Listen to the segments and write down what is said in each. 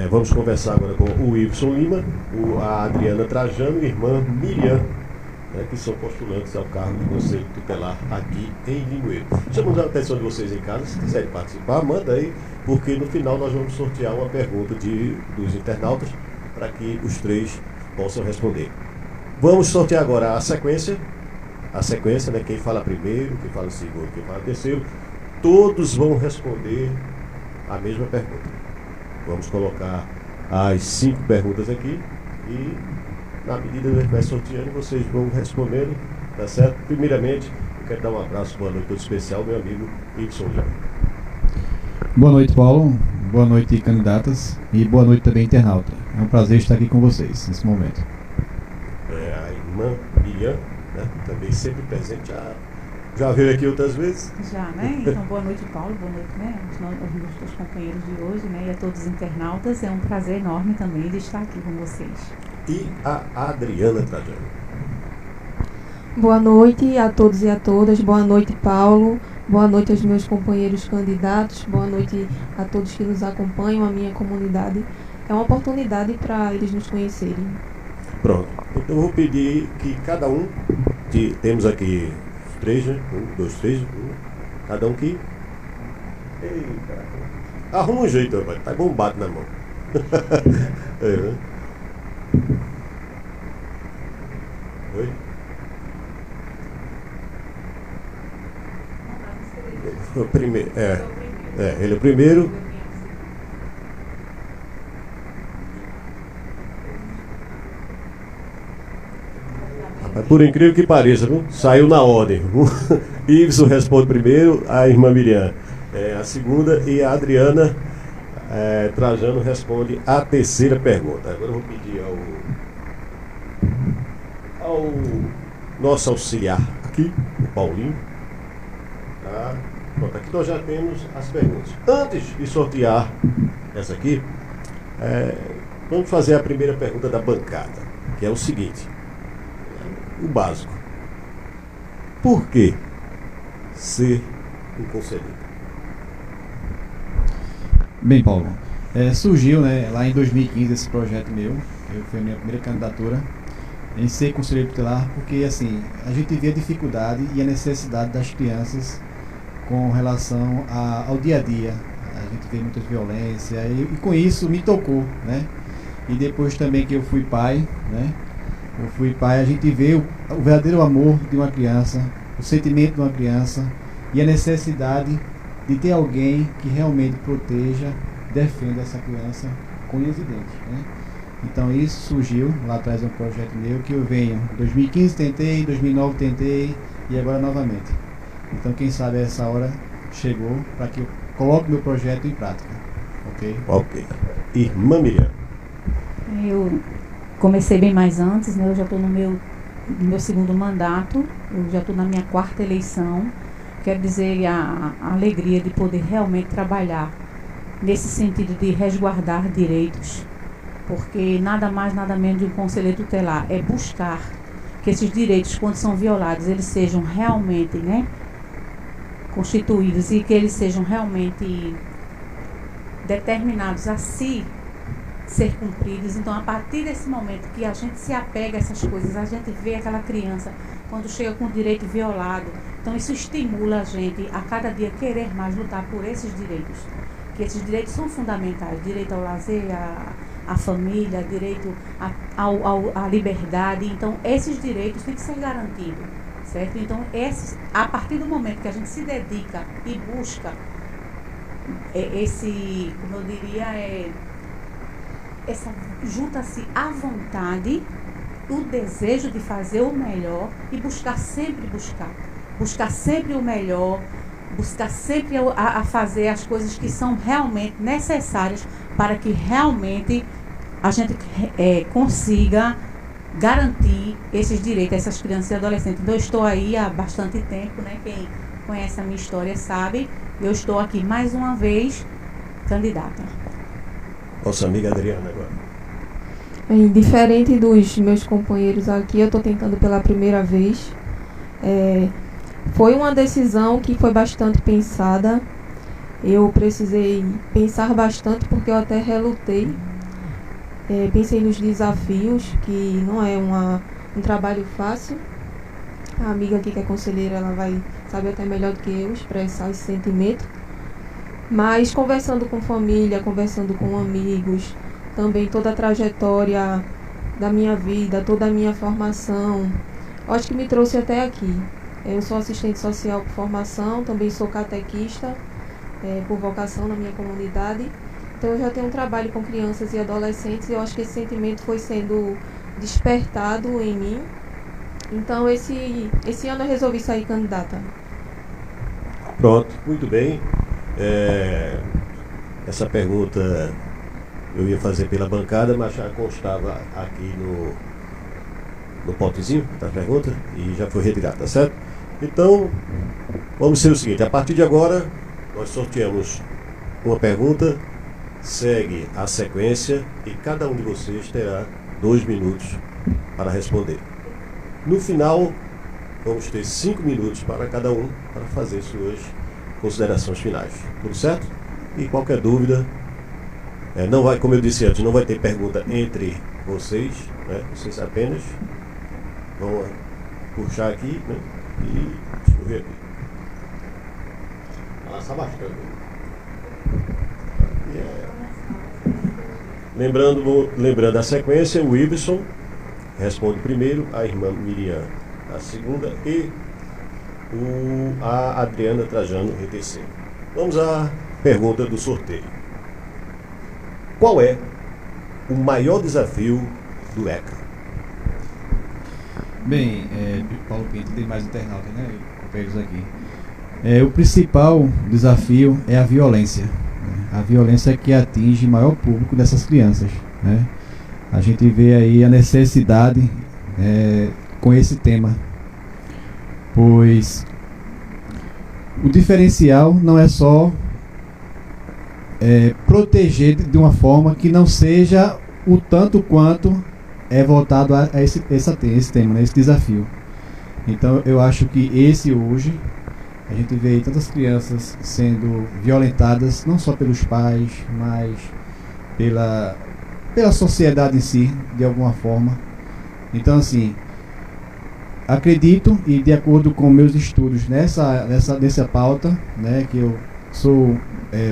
Vamos conversar agora com o Wilson Lima, a Adriana Trajano e a irmã Miriam, que são postulantes ao cargo do Conselho Tutelar aqui em Limoeiro. Chamamos a atenção de vocês em casa, se quiserem participar, manda aí, porque no final nós vamos sortear uma pergunta dos internautas para que os três possam responder. Vamos sortear agora a sequência, quem fala primeiro, quem fala segundo, quem fala terceiro, todos vão responder a mesma pergunta. Vamos colocar as 5 perguntas aqui e, na medida que a gente vai sorteando, vocês vão respondendo, tá certo? Primeiramente, eu quero dar um abraço, boa noite todo especial, meu amigo Wilson Lima. Boa noite, Paulo. Boa noite, candidatas. E boa noite também, internauta. É um prazer estar aqui com vocês nesse momento. A irmã Miriam, também sempre presente, já veio aqui outras vezes? Já, né? Então, boa noite, Paulo, boa noite, né? Aos meus companheiros de hoje, né? E a todos os internautas. É um prazer enorme também de estar aqui com vocês. E a Adriana Trajano. Boa noite a todos e a todas. Boa noite, Paulo. Boa noite aos meus companheiros candidatos. Boa noite a todos que nos acompanham, a minha comunidade. É uma oportunidade para eles nos conhecerem. Pronto. Então, eu vou pedir que cada um, temos aqui 3, né? 1, 2, 3, cada um que... Eita. Arruma um jeito, rapaz. Tá bombado na mão. Oi? O primeiro. Ele é o primeiro. Por incrível que pareça, viu? Saiu na ordem. Iveson responde primeiro, a irmã Miriam a segunda e a Adriana Trajano responde a terceira pergunta. Agora eu vou pedir ao nosso auxiliar aqui, o Paulinho. Tá? Pronto, aqui nós já temos as perguntas. Antes de sortear essa aqui, vamos fazer a primeira pergunta da bancada, que é o seguinte. O básico. Por que ser um conselheiro? Bem, Paulo, surgiu lá em 2015 esse projeto meu, foi a minha primeira candidatura em ser conselheiro tutelar, porque assim, a gente vê a dificuldade e a necessidade das crianças com relação ao dia a dia. A gente vê muita violência e com isso me tocou, né? E depois também que eu fui pai, a gente vê o verdadeiro amor de uma criança, o sentimento de uma criança e a necessidade de ter alguém que realmente proteja, defenda essa criança com unhas e dentes, né? Então isso surgiu lá atrás, um projeto meu que eu venho em 2015 tentei, 2009 tentei e agora novamente. Então quem sabe essa hora chegou para que eu coloque meu projeto em prática. Ok. Irmã Miriam. Eu comecei bem mais antes, né? Eu já estou no meu segundo mandato, eu já estou na minha 4ª eleição. Quero dizer a alegria de poder realmente trabalhar nesse sentido de resguardar direitos, porque nada mais, nada menos de um conselheiro tutelar é buscar que esses direitos, quando são violados, eles sejam realmente, constituídos e que eles sejam realmente determinados a ser cumpridos. Então, a partir desse momento que a gente se apega a essas coisas, a gente vê aquela criança quando chega com o direito violado, então isso estimula a gente a cada dia querer mais lutar por esses direitos, que esses direitos são fundamentais, direito ao lazer, à família, direito à liberdade. Então esses direitos têm que ser garantidos, certo? Então a partir do momento que a gente se dedica e busca como eu diria, junta-se à vontade, o desejo de fazer o melhor e buscar sempre o melhor, buscar sempre a fazer as coisas que são realmente necessárias para que realmente a gente consiga garantir esses direitos a essas crianças e adolescentes. Então eu estou aí há bastante tempo, quem conhece a minha história sabe, eu estou aqui mais uma vez candidata. Nossa amiga Adriana agora. Bem, diferente dos meus companheiros aqui, eu estou tentando pela primeira vez. Foi uma decisão que foi bastante pensada. eu precisei pensar bastante, porque eu até relutei. Pensei nos desafios, que não é um trabalho fácil. A amiga aqui que é conselheira, ela vai saber até melhor do que eu expressar esse sentimento. Mas conversando com família, conversando com amigos, também toda a trajetória da minha vida, toda a minha formação, acho que me trouxe até aqui. Eu sou assistente social por formação, também sou catequista por vocação na minha comunidade. Então eu já tenho um trabalho com crianças e adolescentes e eu acho que esse sentimento foi sendo despertado em mim. Então esse ano eu resolvi sair candidata. Pronto, muito bem. Essa pergunta eu ia fazer pela bancada, mas já constava aqui no potezinho da pergunta e já foi retirado, tá certo? Então, vamos ser o seguinte, a partir de agora, nós sorteamos uma pergunta, segue a sequência e cada um de vocês terá 2 minutos para responder. No final, vamos ter 5 minutos para cada um para fazer suas considerações finais. Tudo certo? E qualquer dúvida, não vai, como eu disse antes, não vai ter pergunta entre vocês, né? Vocês apenas vão puxar aqui, né? E escorrer aqui. Passa bastante. Lembrando a sequência, o Iveson responde primeiro, a irmã Miriam a segunda e a Adriana Trajano em terceiro. Vamos à pergunta do sorteio. Qual é o maior desafio do ECA? Bem, Paulo Pinto, tem mais internautas, né? Companheiros aqui. O principal desafio é a violência. A violência que atinge o maior público dessas crianças, né? A gente vê aí a necessidade com esse tema, pois o diferencial não é só proteger de uma forma que não seja o tanto quanto é voltado a esse tema, né, esse desafio. Então eu acho que hoje a gente vê tantas crianças sendo violentadas, não só pelos pais, mas pela sociedade em si, de alguma forma. Então assim, acredito, e de acordo com meus estudos nessa pauta, né, que eu sou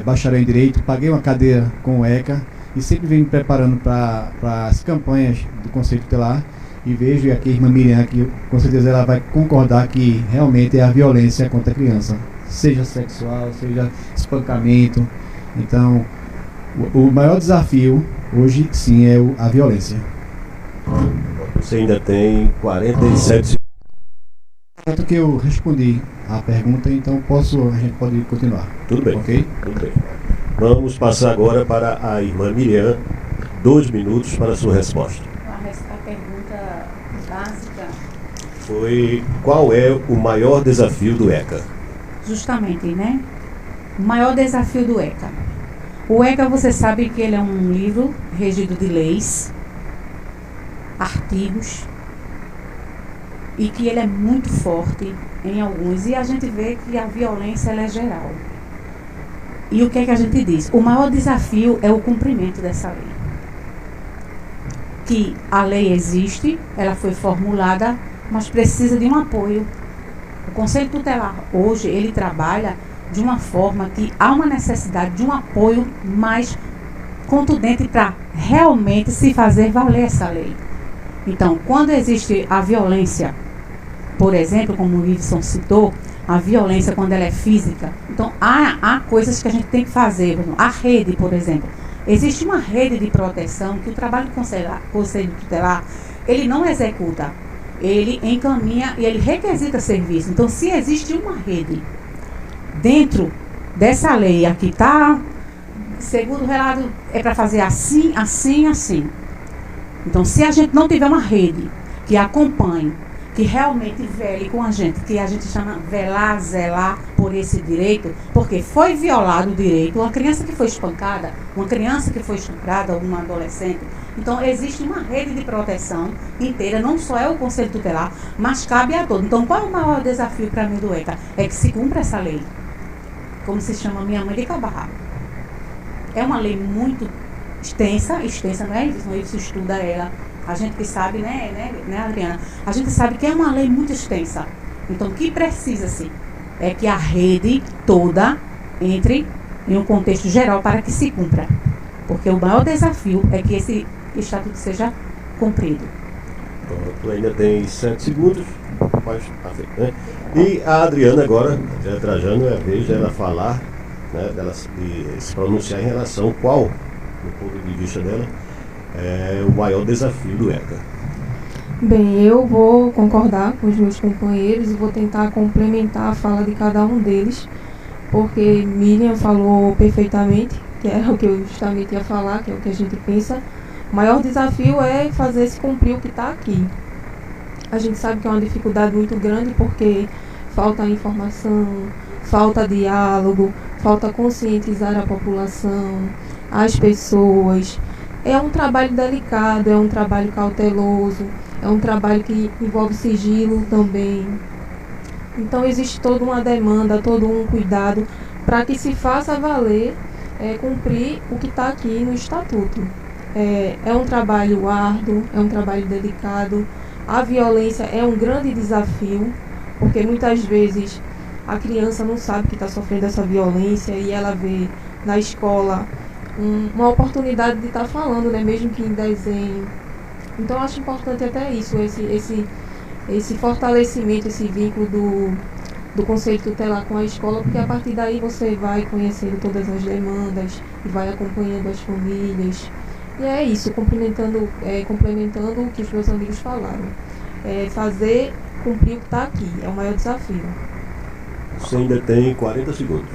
bacharel em Direito, paguei uma cadeira com o ECA e sempre venho me preparando para as campanhas do Conselho Tutelar e vejo aqui a irmã Miriam, que com certeza ela vai concordar que realmente é a violência contra a criança, seja sexual, seja espancamento. Então, o maior desafio hoje sim é a violência. Você ainda tem 47 segundos. Tanto que eu respondi a pergunta, então a gente pode continuar. Tudo bem. Ok? Tudo bem. Vamos passar agora para a irmã Miriam, 2 minutos para a sua resposta. A pergunta básica foi: qual é o maior desafio do ECA? Justamente, né? O maior desafio do ECA. O ECA, você sabe que ele é um livro regido de leis, artigos, e que ele é muito forte em alguns. E a gente vê que a violência ela é geral. E o que é que a gente diz? O maior desafio é o cumprimento dessa lei. Que a lei existe, ela foi formulada, mas precisa de um apoio. O Conselho Tutelar hoje, ele trabalha de uma forma que há uma necessidade de um apoio mais contundente para realmente se fazer valer essa lei. Então, quando existe a violência, por exemplo, como o Iveson citou, a violência quando ela é física, então há coisas que a gente tem que fazer. A rede, por exemplo, existe uma rede de proteção que o trabalho do Conselho Tutelar, ele não executa, ele encaminha e ele requisita serviço. Então, se existe uma rede dentro dessa lei, aqui está, segundo o relato, é para fazer assim, assim, assim. Então, se a gente não tiver uma rede que acompanhe, que realmente vele com a gente, que a gente chama velar, zelar por esse direito, porque foi violado o direito, uma criança que foi espancada, uma criança que foi estuprada, uma adolescente. Então, existe uma rede de proteção inteira, não só é o Conselho Tutelar, mas cabe a todos. Então, qual é o maior desafio para mim do ECA? É que se cumpra essa lei. como se chama Minha Mãe de Cabarra. É uma lei muito extensa não é isso? Isso estuda ela. A gente que sabe, né, Adriana? A gente sabe que é uma lei muito extensa. Então, o que precisa-se é que a rede toda entre em um contexto geral para que se cumpra. Porque o maior desafio é que esse estatuto seja cumprido. Pronto, ainda tem 7 segundos. Pode passar, né? E a Adriana agora, a Trajano, é a vez dela falar, né, dela se pronunciar em relação ao qual, do ponto de vista dela, é o maior desafio do ECA. Bem, eu vou concordar com os meus companheiros e vou tentar complementar a fala de cada um deles, porque Miriam falou perfeitamente, que era o que eu justamente ia falar, que é o que a gente pensa. O maior desafio é fazer se cumprir o que está aqui. A gente sabe que é uma dificuldade muito grande porque falta informação, falta diálogo, falta conscientizar a população, as pessoas. É um trabalho delicado, é um trabalho cauteloso, é um trabalho que envolve sigilo também. Então existe toda uma demanda, todo um cuidado para que se faça valer, cumprir o que está aqui no Estatuto. É um trabalho árduo, é um trabalho delicado. A violência é um grande desafio, porque muitas vezes a criança não sabe que está sofrendo essa violência e ela vê na escola uma oportunidade de estar falando, né, mesmo que em desenho. Então eu acho importante até isso, esse fortalecimento, esse vínculo do Conselho Tutelar com a escola, porque a partir daí você vai conhecendo todas as demandas e vai acompanhando as famílias. E é isso, complementando o que os meus amigos falaram. Fazer cumprir o que está aqui, é o maior desafio. Você ainda tem 40 segundos.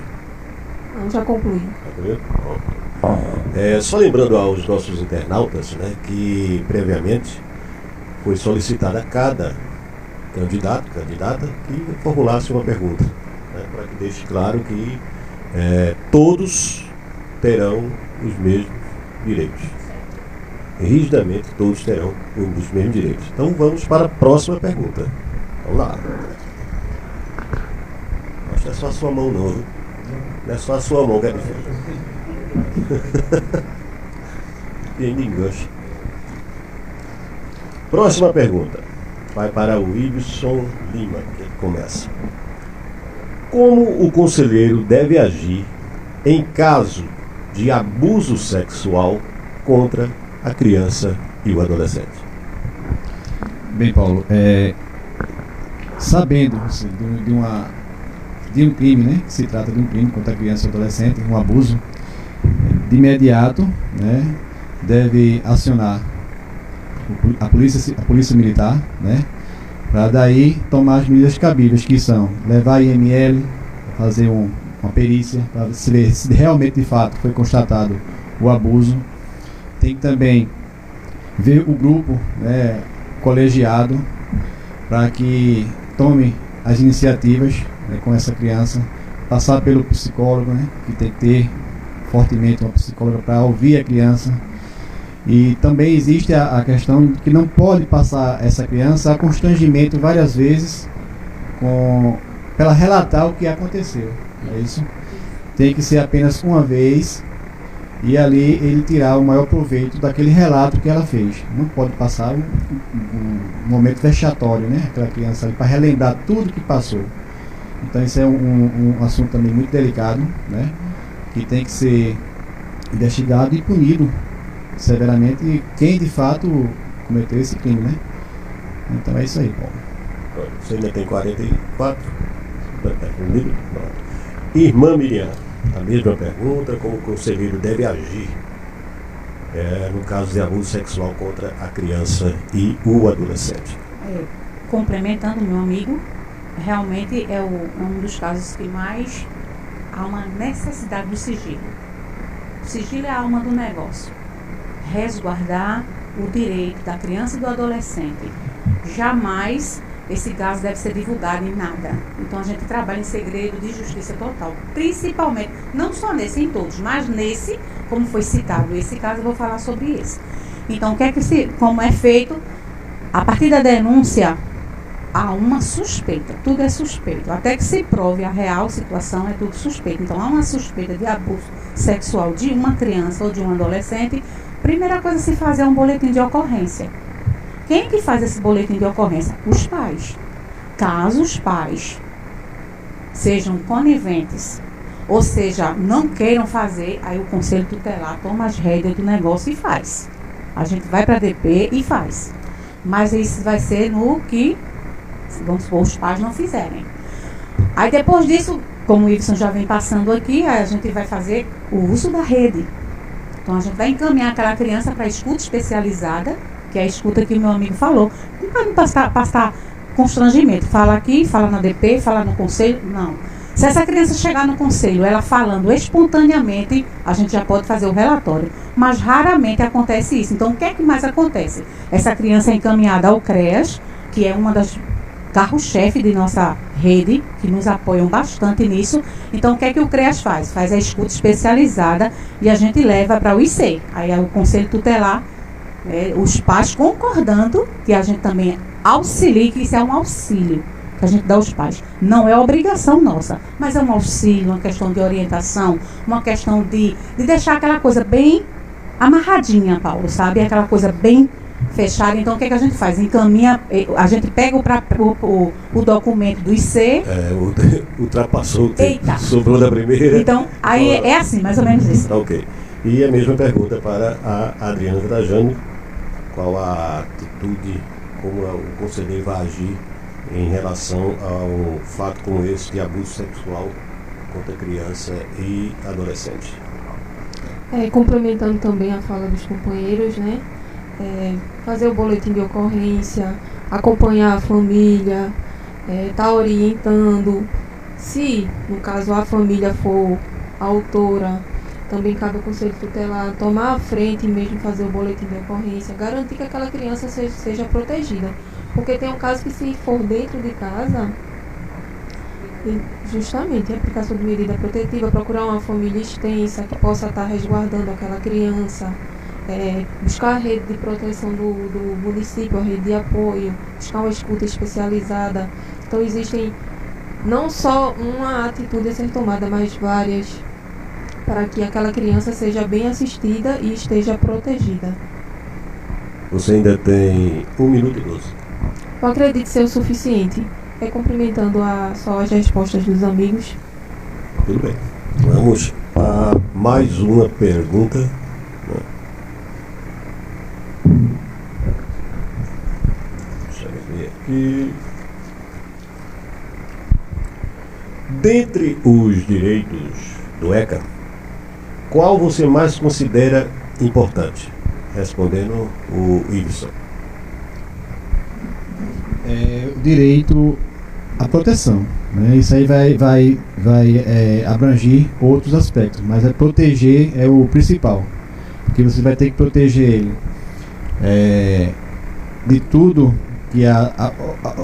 Não, já concluí. Só lembrando aos nossos internautas, né, que previamente foi solicitada a cada candidata que formulasse uma pergunta, né, para que deixe claro que todos terão os mesmos direitos. Rigidamente todos terão os mesmos direitos. Então vamos para a próxima pergunta. Vamos lá. Acho que é só a sua mão não, viu? Não é só a sua mão que é difícil. E ainda engancha. Próxima pergunta. Vai para o Wilson Lima, que começa. Como o conselheiro deve agir em caso de abuso sexual contra a criança e o adolescente? Bem, Paulo, sabendo assim, de um crime, né, que se trata de um crime contra a criança e o adolescente, um abuso, de imediato, né, deve acionar a polícia militar, né, para daí tomar as medidas cabíveis, que são levar a IML, fazer uma perícia para ver se realmente de fato foi constatado o abuso. Tem que também ver o grupo, né, colegiado, para que tome as iniciativas, né, com essa criança, passar pelo psicólogo, né, que tem que ter fortemente uma psicóloga para ouvir a criança. E também existe a questão de que não pode passar essa criança a constrangimento várias vezes para ela relatar o que aconteceu. É isso. Tem que ser apenas uma vez e ali ele tirar o maior proveito daquele relato que ela fez. Não pode passar um momento vexatório, né? Aquela criança ali, para relembrar tudo que passou. Então isso é um assunto também muito delicado, né? Que tem que ser investigado e punido severamente quem de fato cometeu esse crime, né? Então é isso aí, Paulo. Você ainda tem 44? Irmã Miriam, a mesma pergunta: como o conselheiro deve agir no caso de abuso sexual contra a criança e o adolescente? Complementando meu amigo, realmente é um dos casos que mais há uma necessidade do sigilo. O sigilo é a alma do negócio. Resguardar o direito da criança e do adolescente. Jamais esse caso deve ser divulgado em nada. Então a gente trabalha em segredo de justiça total. Principalmente, não só nesse, em todos, mas nesse, como foi citado esse caso, eu vou falar sobre esse. Então, como é feito? A partir da denúncia, há uma suspeita, tudo é suspeito. Até que se prove a real situação, é tudo suspeito. Então, há uma suspeita de abuso sexual de uma criança ou de um adolescente, primeira coisa a se fazer é um boletim de ocorrência. Quem que faz esse boletim de ocorrência? Os pais. Caso os pais sejam coniventes, ou seja, não queiram fazer, aí o Conselho Tutelar toma as rédeas do negócio e faz. A gente vai para a DP e faz. Mas isso vai ser no que, vamos supor, os pais não fizerem. Aí depois disso, como o Iveson já vem passando aqui, a gente vai fazer o uso da rede. Então a gente vai encaminhar aquela criança para a escuta especializada, que é a escuta que o meu amigo falou. Não vai passar constrangimento. Fala aqui, fala na DP, fala no conselho. Não. Se essa criança chegar no conselho, ela falando espontaneamente, a gente já pode fazer o relatório. Mas raramente acontece isso. Então, o que é que mais acontece? Essa criança é encaminhada ao CREAS, que é uma das carro-chefe de nossa rede, que nos apoiam bastante nisso. Então, o que é que o CREAS faz? Faz a escuta especializada e a gente leva para o IC. Aí é o Conselho Tutelar, os pais concordando que a gente também auxilie, que isso é um auxílio que a gente dá aos pais. Não é obrigação nossa, mas é um auxílio, uma questão de orientação, uma questão de deixar aquela coisa bem amarradinha, Paulo, sabe? Aquela coisa bem fechada. Então, o que é que a gente faz? Encaminha, a gente pega o documento do IC. Ultrapassou o tempo. Eita. Sobrou da primeira. Então, aí é assim, mais ou menos isso. Ok. E a mesma pergunta para a Adriana Trajano. Qual a atitude, como o conselheiro vai agir em relação ao fato como esse de abuso sexual contra criança e adolescente? Complementando também a fala dos companheiros, né? Fazer o boletim de ocorrência, acompanhar a família, tá orientando. Se, no caso, a família for a autora, também cabe ao Conselho Tutelar tomar a frente e mesmo fazer o boletim de ocorrência, garantir que aquela criança seja protegida. Porque tem um caso que, se for dentro de casa, justamente a aplicação de medida protetiva, procurar uma família extensa que possa estar resguardando aquela criança, buscar a rede de proteção do município, a rede de apoio, buscar uma escuta especializada. Então, existem não só uma atitude a ser tomada, mas várias, para que aquela criança seja bem assistida e esteja protegida. Você ainda tem 1 minuto e 12. Eu acredito ser o suficiente. Complementando só as respostas dos amigos. Tudo bem. Vamos a mais uma pergunta. Deixa eu ver aqui. Dentre os direitos do ECA, qual você mais considera importante? Respondendo o Iveson. O direito à proteção, né? Isso aí vai abranger outros aspectos, mas proteger é o principal, porque você vai ter que proteger ele de tudo que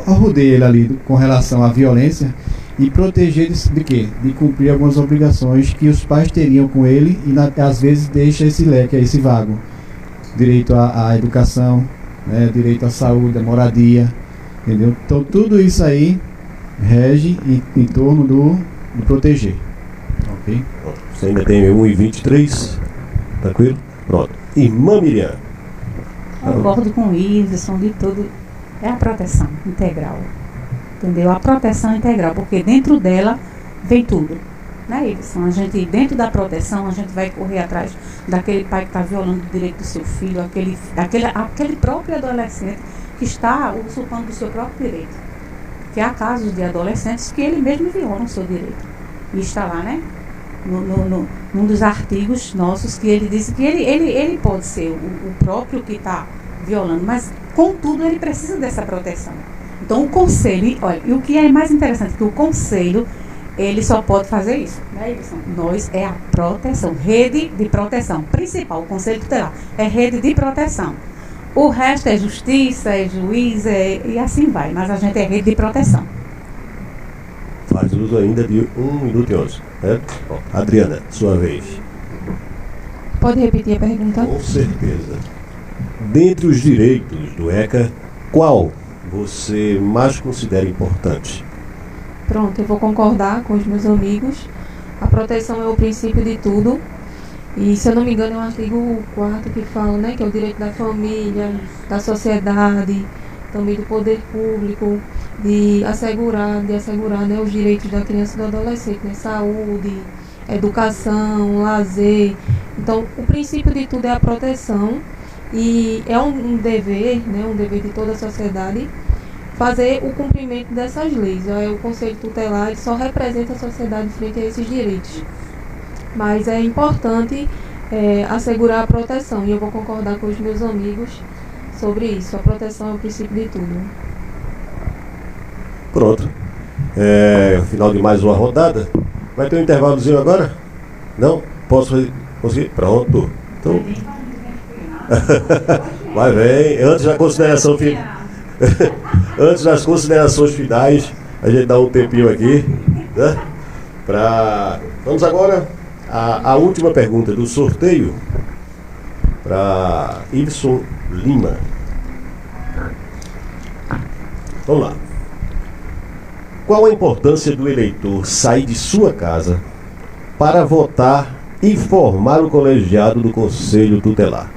rodeia ele ali com relação à violência, e proteger de quê? De cumprir algumas obrigações que os pais teriam com ele e às vezes deixa esse leque, esse vago. Direito à educação, né? Direito à saúde, à moradia, entendeu? Então tudo isso aí rege em torno do proteger. Ok? Você ainda tem 1h23, tranquilo? Pronto. Irmã Miriam. Concordo com o Iveson, de tudo. É a proteção integral. Entendeu? A proteção integral, porque dentro dela vem tudo. Né, Iveson? A gente, dentro da proteção, a gente vai correr atrás daquele pai que está violando o direito do seu filho, aquele próprio adolescente que está usurpando o seu próprio direito. Que há casos de adolescentes que ele mesmo viola o seu direito. E está lá, né? Num dos artigos nossos, que ele disse que ele pode ser o próprio que está violando, mas, contudo, ele precisa dessa proteção. Então, o conselho, olha, e o que é mais interessante, que o conselho, ele só pode fazer isso, né, Iveson? Nós é a proteção, rede de proteção principal, o Conselho Tutelar é rede de proteção. O resto é justiça, é juiz, e assim vai, mas a gente é rede de proteção. Faz uso ainda de 1 minuto e 11. Bom, Adriana, sua vez. Pode repetir a pergunta? Com certeza. Dentre os direitos do ECA, qual você mais considera importante? Pronto, eu vou concordar com os meus amigos. A proteção é o princípio de tudo. E, se eu não me engano, é o artigo 4º que fala, né, que é o direito da família, da sociedade, também do poder público, de assegurar, né, os direitos da criança e do adolescente, né, saúde, educação, lazer. Então, o princípio de tudo é a proteção e é um dever, né, um dever de toda a sociedade fazer o cumprimento dessas leis. O Conselho Tutelar ele só representa a sociedade frente a esses direitos. Mas é importante assegurar a proteção, e eu vou concordar com os meus amigos sobre isso. A proteção é o princípio de tudo. Pronto. Final de mais uma rodada. Vai ter um intervalozinho agora? Não? Posso conseguir? Pronto. Então... Vai bem. Antes da consideração Antes das considerações finais, a gente dá um tempinho aqui, né? Vamos agora à última pergunta do sorteio para Ibson Lima. Vamos lá. Qual a importância do eleitor sair de sua casa para votar e formar o colegiado do Conselho Tutelar?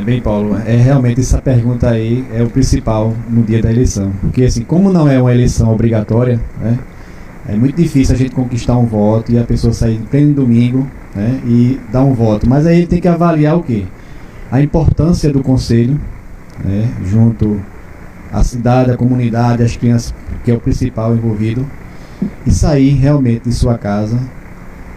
Bem, Paulo, realmente essa pergunta aí é o principal no dia da eleição. Porque, assim, como não é uma eleição obrigatória, né, é muito difícil a gente conquistar um voto e a pessoa sair em pleno domingo, né, e dar um voto. Mas aí ele tem que avaliar o quê? A importância do Conselho, né, junto à cidade, à comunidade, às crianças, que é o principal envolvido, e sair realmente de sua casa.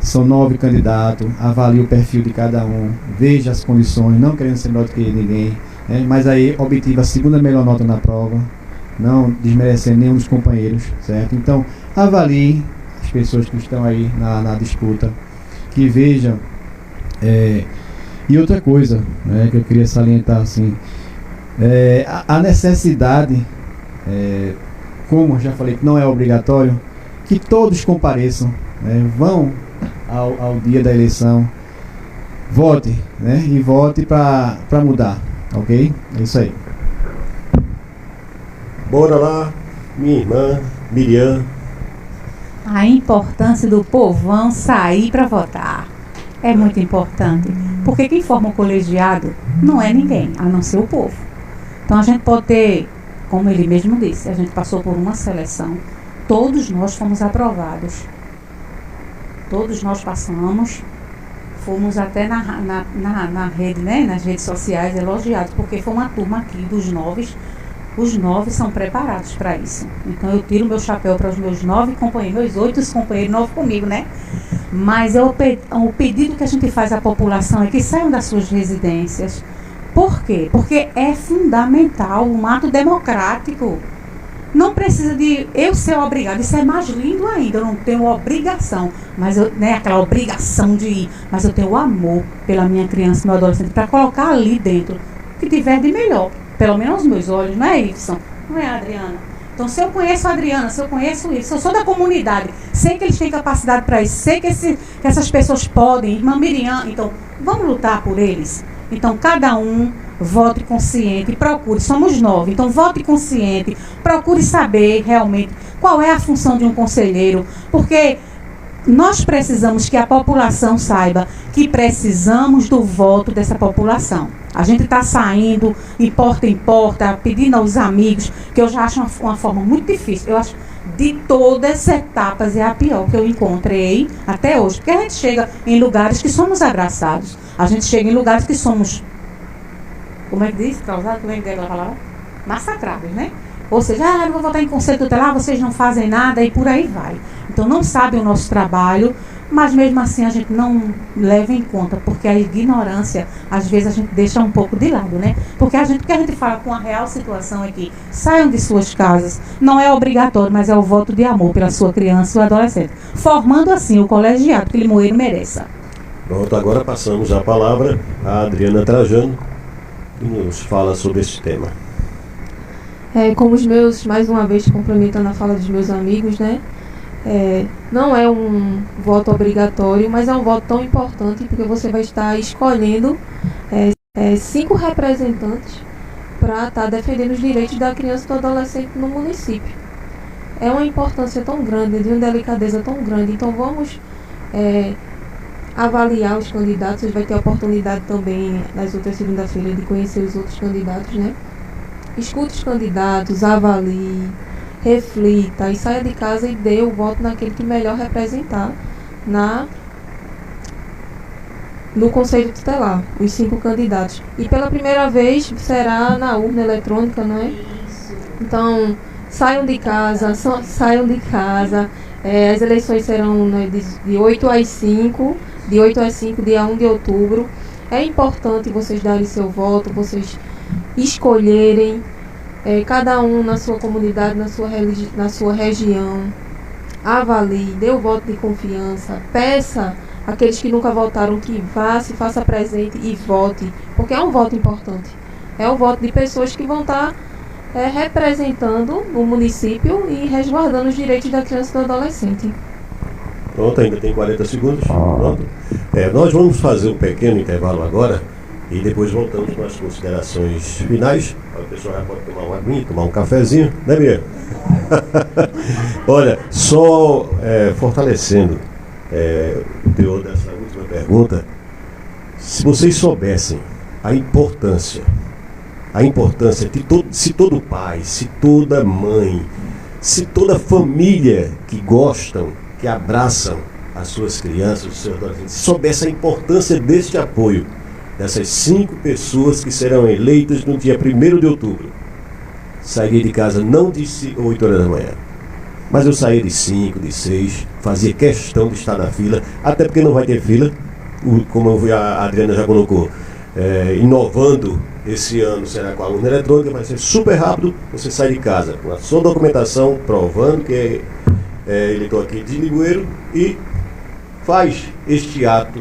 São 9 candidatos, avalie o perfil de cada um, veja as condições, não querendo ser melhor do que ninguém, né? Mas aí obtive a segunda melhor nota na prova, não desmerecendo nenhum dos companheiros, certo? Então, avalie as pessoas que estão aí na disputa, que vejam. E outra coisa, né, que eu queria salientar, assim, a necessidade, como eu já falei que não é obrigatório, que todos compareçam, vão ao dia da eleição, vote, né? E vote para mudar, ok? É isso aí. Bora lá, minha irmã Miriam. A importância do povão sair para votar é muito importante, porque quem forma o colegiado não é ninguém, a não ser o povo. Então a gente pode ter, como ele mesmo disse, a gente passou por uma seleção, todos nós fomos aprovados. Todos nós passamos, fomos até na rede, né, nas redes sociais elogiados, porque foi uma turma aqui dos 9, os 9 são preparados para isso. Então eu tiro meu chapéu para os meus 9 companheiros, meus 8 companheiros, 9 comigo, né? Mas o pedido que a gente faz à população é que saiam das suas residências. Por quê? Porque é fundamental, um ato democrático. Não precisa de eu ser obrigado, isso é mais lindo ainda, eu não tenho obrigação, mas aquela obrigação de ir, mas eu tenho amor pela minha criança e meu adolescente, para colocar ali dentro o que tiver de melhor, pelo menos aos meus olhos, não é, Ibson? Não é, Adriana? Então, se eu conheço a Adriana, se eu conheço isso, se eu sou da comunidade, sei que eles têm capacidade para isso, sei que essas pessoas podem, irmã Miriam, então, vamos lutar por eles? Então, cada um vote consciente, procure, somos 9, então vote consciente, procure saber realmente qual é a função de um conselheiro, porque nós precisamos que a população saiba que precisamos do voto dessa população. A gente está saindo em porta, pedindo aos amigos, que eu já acho uma forma muito difícil, eu acho de todas as etapas é a pior que eu encontrei até hoje, porque a gente chega em lugares que somos abraçados, a gente chega em lugares que somos, como é que diz? Como é que deve falar? Massacrados, né? Ou seja, não vou votar em conselho tutelar, vocês não fazem nada e por aí vai. Então não sabem o nosso trabalho, mas mesmo assim a gente não leva em conta, porque a ignorância, às vezes a gente deixa um pouco de lado, né? Porque o que a gente fala com a real situação é que saiam de suas casas, não é obrigatório, mas é o voto de amor pela sua criança e o adolescente, formando assim o colegiado que Limoeiro mereça. Pronto, agora passamos a palavra à Adriana Trajano, que nos fala sobre esse tema. Como os meus, mais uma vez complementando a fala dos meus amigos, né? Não é um voto obrigatório, mas é um voto tão importante, porque você vai estar escolhendo 5 representantes para estar defendendo os direitos da criança e do adolescente no município. É uma importância tão grande, de uma delicadeza tão grande, então vamos avaliar os candidatos. Vocês vão ter a oportunidade também, nas outras segunda-feiras, de conhecer os outros candidatos, né? Escute os candidatos, avalie, reflita e saia de casa e dê o voto naquele que melhor representar no Conselho Tutelar, os 5 candidatos. E pela primeira vez será na urna eletrônica, não é? Isso. Então, saiam de casa, as eleições serão, né, de 8 às 5, dia 1 de outubro. É importante vocês darem seu voto, vocês escolherem, cada um na sua comunidade, na sua região. Avalie, dê o voto de confiança, peça àqueles que nunca votaram que vá, se faça presente e vote, porque é um voto importante. É o voto de pessoas que vão estar representando o município e resguardando os direitos da criança e do adolescente. Pronto, ainda tem 40 segundos. Pronto. Nós vamos fazer um pequeno intervalo agora e depois voltamos com as considerações finais. A pessoa já pode tomar uma aguinha, tomar um cafezinho, né, Bia? Olha, só fortalecendo o teor dessa última pergunta, se vocês soubessem a importância de se todo pai, se toda mãe, se toda família que gostam, que abraçam as suas crianças, os seus adolescentes, se soubesse a importância deste apoio, dessas 5 pessoas que serão eleitas no dia 1º de outubro, sairia de casa não de 8 horas da manhã, mas eu saía de 5, de 6, fazia questão de estar na fila, até porque não vai ter fila, como a Adriana já colocou, inovando esse ano será com a urna eletrônica, vai ser super rápido, você sai de casa com a sua documentação provando que é eleitor aqui de Limoeiro e faz este ato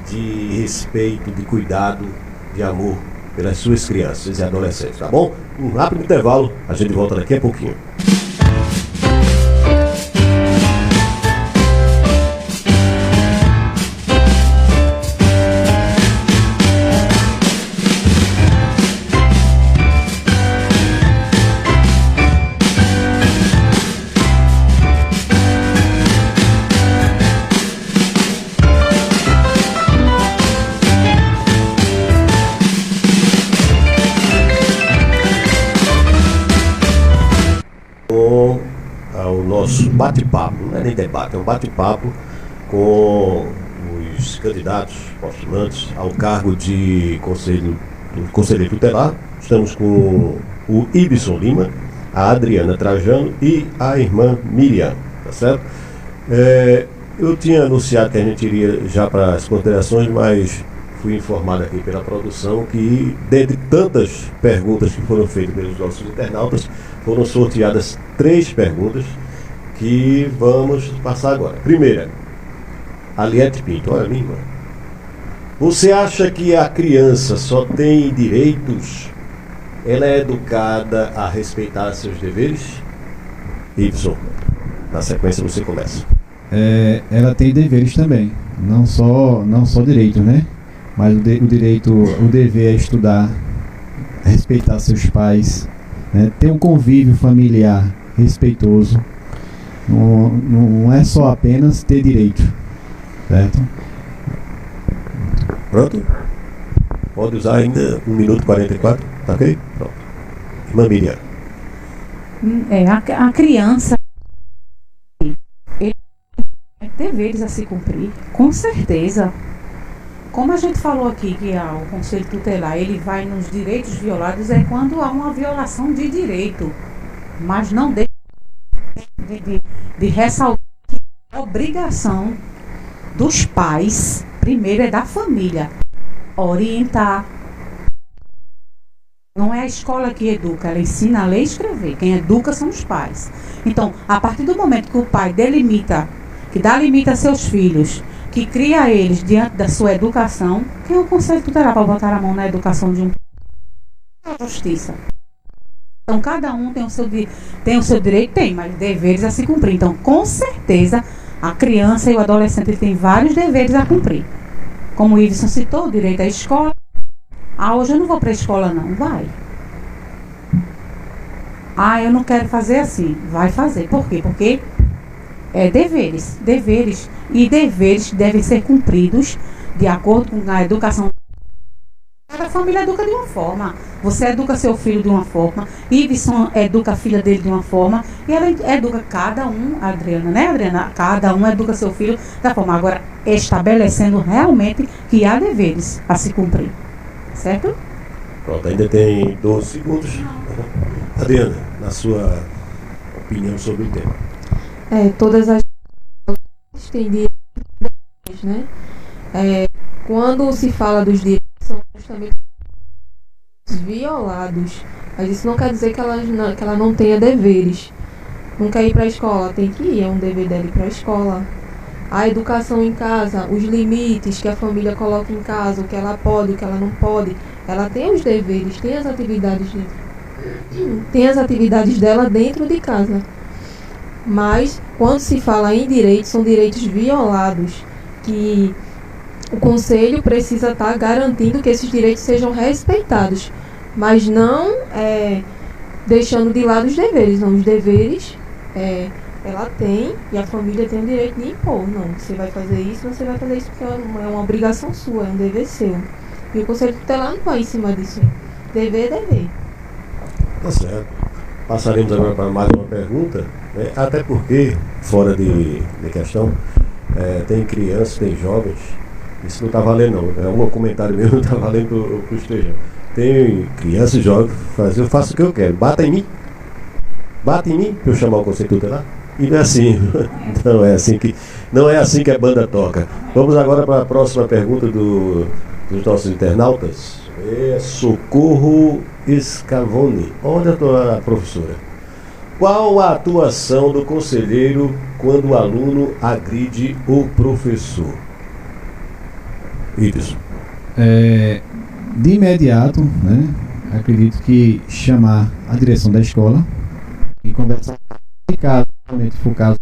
de respeito, de cuidado, de amor pelas suas crianças e adolescentes, tá bom? Um rápido intervalo, a gente volta daqui a pouquinho. Ao nosso bate-papo, não é nem debate, é um bate-papo com os candidatos postulantes ao cargo de conselheiro tutelar. Estamos com o Ibson Lima, a Adriana Trajano e a irmã Miriam, tá certo? Eu tinha anunciado que a gente iria já para as considerações, mas fui informado aqui pela produção que, dentre tantas perguntas que foram feitas pelos nossos internautas, foram sorteadas 3 perguntas que vamos passar agora. Primeira, Aliette Pinto, olha minha irmã. Você acha que a criança só tem direitos? Ela é educada a respeitar seus deveres? Y, na sequência você começa. Ela tem deveres também, não só direito, né? Mas o dever é estudar, respeitar seus pais, né? Ter um convívio familiar respeitoso. Não é só apenas ter direito, certo? Pronto? Pode usar ainda 1 minuto e 44, tá ok? Pronto. Irmã Miriam. A criança ele tem deveres a se cumprir, com certeza. Como a gente falou aqui que o Conselho Tutelar ele vai nos direitos violados é quando há uma violação de direito, mas não deixa de ressaltar que a obrigação dos pais, primeiro, é da família, orientar. Não é a escola que educa, ela ensina a ler e escrever. Quem educa são os pais. Então, a partir do momento que o pai que dá limite a seus filhos, que cria eles diante da sua educação, quem é o Conselho Tutelar para botar a mão na educação de um justiça? Então, cada um tem o seu direito, mas deveres a se cumprir. Então, com certeza, a criança e o adolescente têm vários deveres a cumprir. Como o Iveson citou, o direito à escola. Hoje eu não vou para a escola, não. Vai. Ah, eu não quero fazer assim. Vai fazer. Por quê? Porque é deveres. Deveres. E deveres devem ser cumpridos de acordo com a educação. Cada família educa de uma forma. Você educa seu filho de uma forma, Iveson educa a filha dele de uma forma, e ela educa cada um, Adriana, né, Adriana? Cada um educa seu filho da forma. Agora, estabelecendo realmente que há deveres a se cumprir. Certo? Pronto, ainda tem 12 segundos. Adriana, na sua opinião sobre o tema. Todas as têm direitos, né? Quando se fala dos direitos, são justamente violados. Mas isso não quer dizer que ela não tenha deveres. Não quer ir para a escola, tem que ir, é um dever dela ir para a escola. A educação em casa, os limites que a família coloca em casa, o que ela pode, o que ela não pode. Ela tem os deveres, tem as atividades dela dentro de casa. Mas, quando se fala em direitos, são direitos violados, que o Conselho precisa estar garantindo que esses direitos sejam respeitados, mas não deixando de lado os deveres. Não, os deveres ela tem, e a família tem o direito de impor. Não, você vai fazer isso porque é uma obrigação sua, é um dever seu. E o Conselho Tutelar não vai em cima disso. Dever é dever. Tá certo. Passaremos agora para mais uma pergunta, né? Até porque, fora de questão, tem crianças, tem jovens, isso não está valendo não, é um comentário mesmo, não está valendo para o estejão. Tem crianças e jovens, eu faço o que eu quero, bata em mim para eu chamar o Conselho Tutelar. E não é assim, não é assim que a banda toca. Vamos agora para a próxima pergunta dos nossos internautas. Socorro Scavone. Olha a professora. Qual a atuação do conselheiro quando o aluno agride o professor? Iveson. De imediato, né, acredito que chamar a direção da escola e conversar, se for caso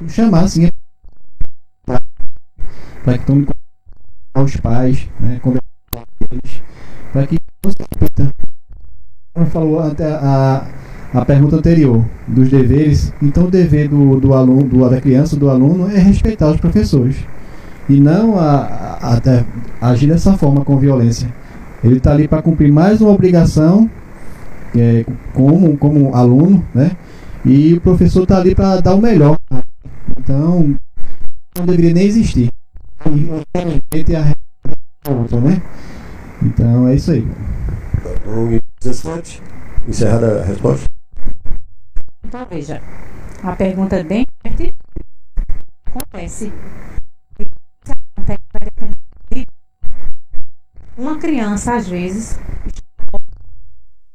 chamar assim para que tome aos pais, né, conversar com eles, para que não se repita. Como falou até a pergunta anterior dos deveres, então o dever do aluno, da criança, do aluno, é respeitar os professores e não até agir dessa forma com violência. Ele está ali para cumprir mais uma obrigação como aluno, né? E o professor está ali para dar o melhor. Então não deveria nem existir. E a outra, né? Então é isso aí. 17. Encerrada a resposta? Então veja, a pergunta é bem pertinente. Acontece. Vai depender de uma criança, às vezes,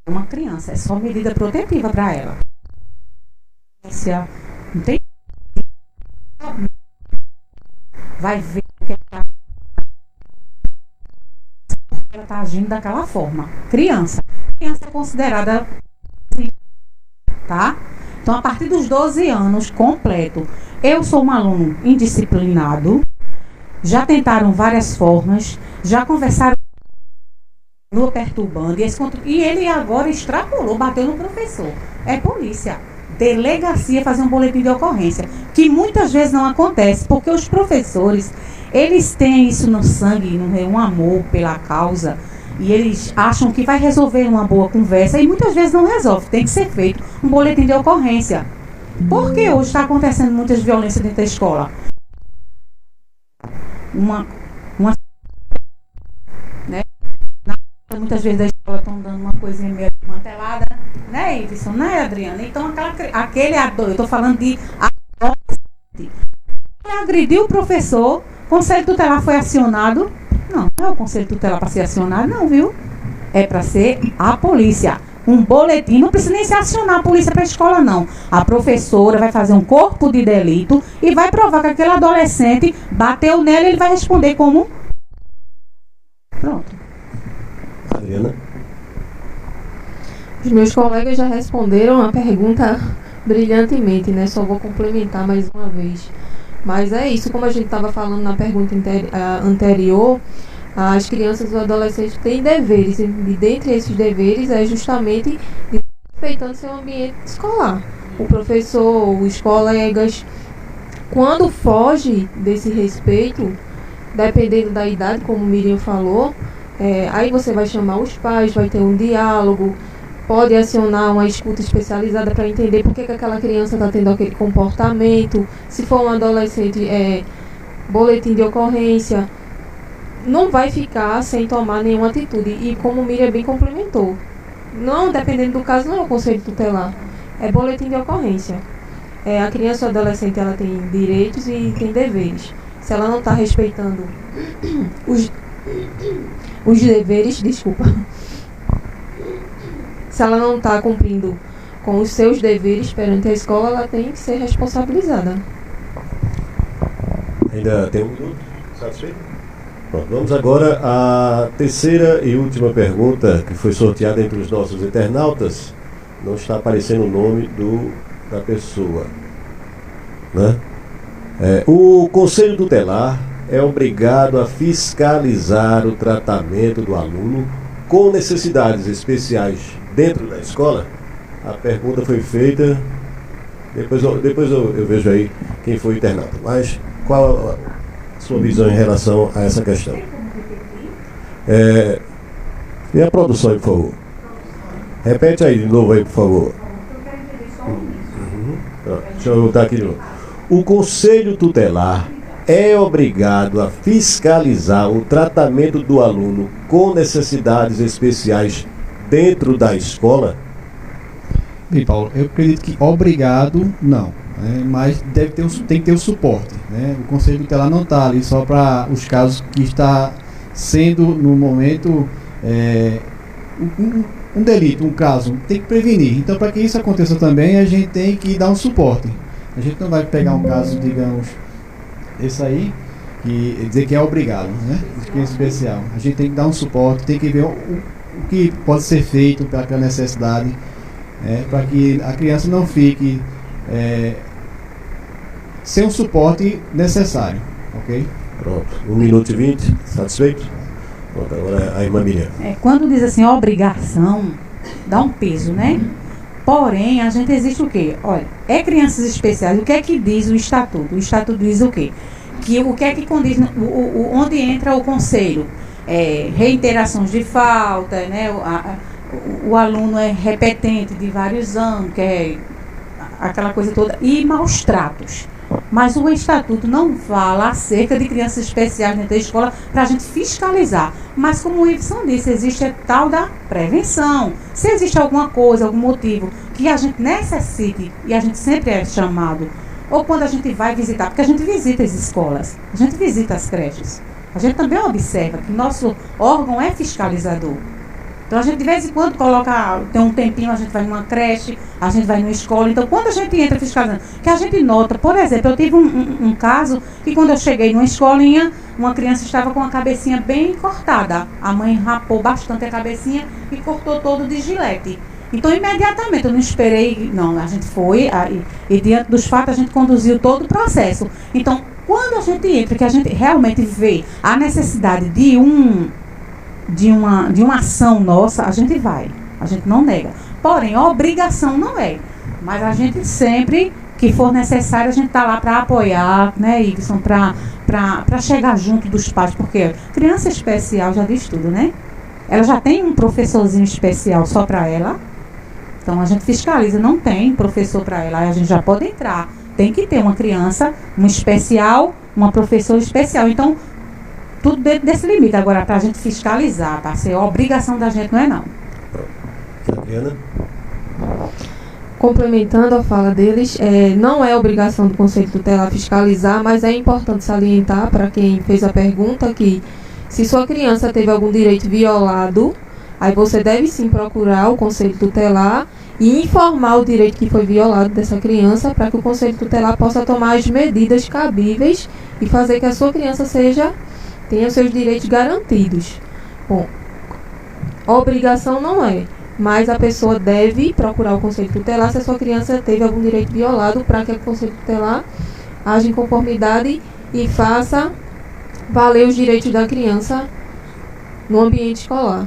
uma criança, é só medida protetiva para ela. Não tem. Vai ver o que ela está agindo daquela forma. Criança é considerada assim, tá? Então, a partir dos 12 anos completo, eu sou um aluno indisciplinado, já tentaram várias formas, já conversaram no perturbando, e ele agora extrapolou, bateu no professor. É polícia, delegacia fazer um boletim de ocorrência, que muitas vezes não acontece, porque os professores, eles têm isso no sangue, um amor pela causa, e eles acham que vai resolver uma boa conversa, e muitas vezes não resolve, tem que ser feito um boletim de ocorrência. Porque hoje está acontecendo muitas violências dentro da escola. Né? Muitas vezes da escola estão dando uma coisinha meio desmantelada, né, Iveson, né, Adriana? Então, aquele eu estou falando de adolescente. Agrediu o professor, o Conselho Tutelar foi acionado. Não é o Conselho Tutelar para ser acionado, não, viu? É para ser a polícia. Um boletim, não precisa nem se acionar a polícia para a escola, não. A professora vai fazer um corpo de delito e vai provar que aquele adolescente bateu nele e ele vai responder como... Pronto. Adriana? Os meus colegas já responderam a pergunta brilhantemente, né? Só vou complementar mais uma vez. Mas é isso, como a gente estava falando na pergunta anterior, as crianças e os adolescentes têm deveres, e dentre esses deveres é justamente respeitando seu ambiente escolar. O professor, os colegas, quando foge desse respeito, dependendo da idade, como o Miriam falou, aí você vai chamar os pais, vai ter um diálogo, pode acionar uma escuta especializada para entender por que aquela criança está tendo aquele comportamento. Se for um adolescente, boletim de ocorrência. Não vai ficar sem tomar nenhuma atitude. E como o Miriam bem complementou, não, dependendo do caso, não é o conselho tutelar, é boletim de ocorrência. A criança ou adolescente, ela tem direitos e tem deveres. Se ela não está respeitando os deveres, se ela não está cumprindo com os seus deveres perante a escola, ela tem que ser responsabilizada. Ainda tem um minuto? Satisfeito? Pronto, vamos agora à terceira e última pergunta que foi sorteada entre os nossos internautas. Não está aparecendo o nome da pessoa, né? O Conselho Tutelar é obrigado a fiscalizar o tratamento do aluno com necessidades especiais dentro da escola? A pergunta foi feita, depois eu vejo aí quem foi o internauta. Mas qual a sua visão em relação a essa questão? E a produção, por favor? Repete aí de novo aí, por favor. Deixa eu voltar aqui de novo. O Conselho Tutelar é obrigado a fiscalizar o tratamento do aluno com necessidades especiais dentro da escola? Bem, Paulo, eu acredito que obrigado não, né? Mas tem que ter o suporte, né? O Conselho Tutelar não está ali só para os casos que está sendo no momento um delito, um caso, tem que prevenir. Então, para que isso aconteça também, a gente tem que dar um suporte. A gente não vai pegar um caso, digamos, esse aí, e dizer que é obrigado, né? Que é especial. A gente tem que dar um suporte, tem que ver o que pode ser feito para aquela necessidade, para que a criança não fique sem um suporte necessário, ok? Pronto, 1 minuto e 20, satisfeito? Pronto, agora a irmã Miriam. Quando diz assim, obrigação, dá um peso, né? Porém, a gente existe o quê? Olha, crianças especiais, o que é que diz o Estatuto? O Estatuto diz o quê? Que o que é que condiz, onde entra o conselho? Reiterações de falta, né? O aluno é repetente de vários anos, que é aquela coisa toda, e maus tratos. Mas o Estatuto não fala acerca de crianças especiais dentro da escola para a gente fiscalizar. Mas como o Ibson disse, existe a tal da prevenção. Se existe alguma coisa, algum motivo que a gente necessite, e a gente sempre é chamado, ou quando a gente vai visitar, porque a gente visita as escolas, a gente visita as creches, a gente também observa que nosso órgão é fiscalizador. Então a gente de vez em quando tem um tempinho, a gente vai numa creche, a gente vai numa escola. Então quando a gente entra fiscalizando, que a gente nota, por exemplo, eu tive um caso que quando eu cheguei numa escolinha, uma criança estava com a cabecinha bem cortada. A mãe rapou bastante a cabecinha e cortou todo de gilete. Então imediatamente, eu não esperei, não, a gente foi, e diante dos fatos a gente conduziu todo o processo. Então quando a gente entra, que a gente realmente vê a necessidade de uma ação nossa, a gente vai, a gente não nega. Porém, a obrigação não é. Mas a gente sempre que for necessário, a gente está lá para apoiar, né, Ibson, para chegar junto dos pais, porque criança especial já diz tudo, né? Ela já tem um professorzinho especial só para ela, então a gente fiscaliza, não tem professor para ela, aí a gente já pode entrar. Tem que ter uma criança, um especial, uma professora especial. Então, tudo dentro desse limite. Agora, para a gente fiscalizar, para ser obrigação da gente, não é não. Adriana? Complementando a fala deles, não é obrigação do Conselho Tutelar fiscalizar, mas é importante salientar para quem fez a pergunta que se sua criança teve algum direito violado, aí você deve sim procurar o Conselho Tutelar e informar o direito que foi violado dessa criança para que o Conselho Tutelar possa tomar as medidas cabíveis e fazer que a sua criança tenha os seus direitos garantidos. Bom, obrigação não é, mas a pessoa deve procurar o Conselho Tutelar se a sua criança teve algum direito violado, para que o Conselho Tutelar age em conformidade e faça valer os direitos da criança no ambiente escolar.